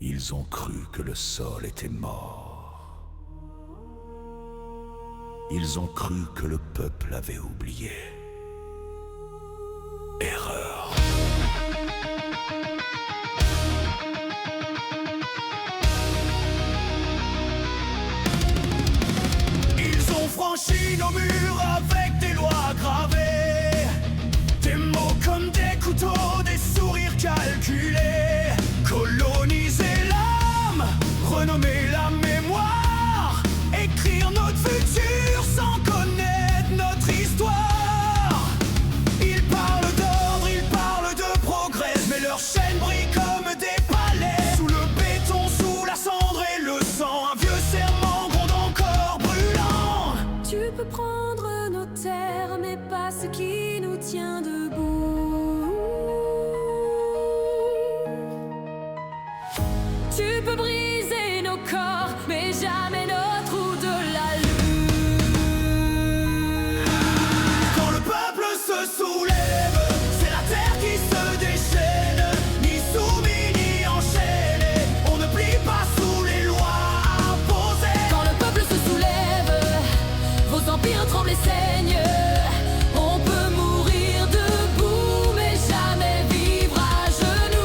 Ils ont cru que le sol était mort. Ils ont cru que le peuple avait oublié. Erreur. Ils ont franchi nos murs avec des lois gravées, des mots comme des couteaux, des sourires calculés. Coloniser l'âme, renommer la mémoire, écrire notre futur sans connaître notre histoire. Ils parlent d'ordre, ils parlent de progrès, mais leurs chaînes brillent comme des palais. Sous le béton, sous la cendre et le sang, un vieux serment gronde encore brûlant. Tu peux prendre nos terres, mais pas ce qui nous tient debout. Tu peux briser nos corps, mais jamais notre au-delà lune. Quand le peuple se soulève, c'est la terre qui se déchaîne. Ni soumis ni enchaîné, on ne plie pas sous les lois imposées. Quand le peuple se soulève, vos empires tremblent et saignent. On peut mourir debout, mais jamais vivre à genoux.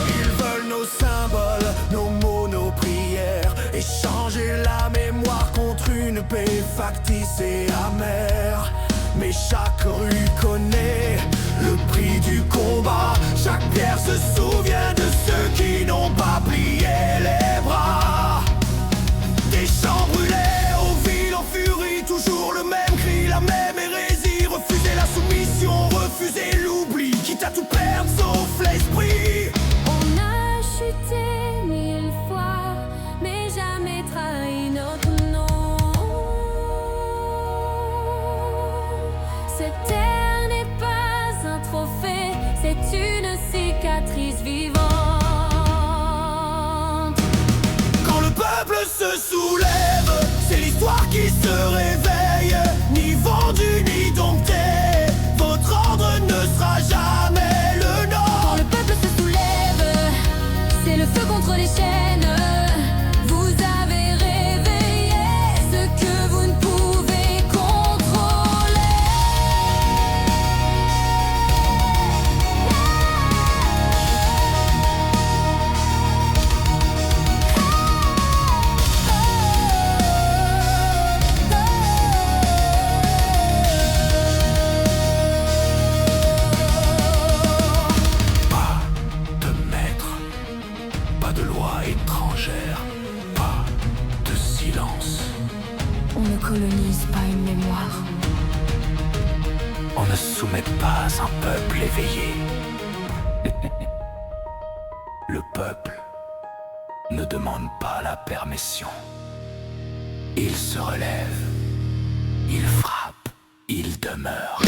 Ils veulent nos symboles, nos mots, nos prières, échanger la mémoire contre une paix factice et amère. Mais chaque rue connaît le prix du combat. Chaque pierre se souvient de ceux qui n'ont pas plié les bras. Des champs brûlés aux villes en furie, toujours le même cri, la même hérésie. Refuser la soumission, refuser l'oubli, quitte à tout perdre sauf l'esprit. On a chuté 1000 fois, mais jamais trahi notre nom. Cette terre n'est pas un trophée, c'est une cicatrice vivante. Quand le peuple se soulève, c'est l'histoire qui se réveille. Ni vendu ni dompté, votre ordre ne sera jamais le Quand nôtre. le peuple se soulève, c'est le feu contre les chaînes. Vous avez réveillé ce que vous ne pouvez contrôler. Pas de maître, pas de loi étrangère, pas de silence. On ne colonise pas une mémoire. On ne soumet pas un peuple éveillé. Le peuple ne demande pas la permission. Il se relève, il frappe, il demeure.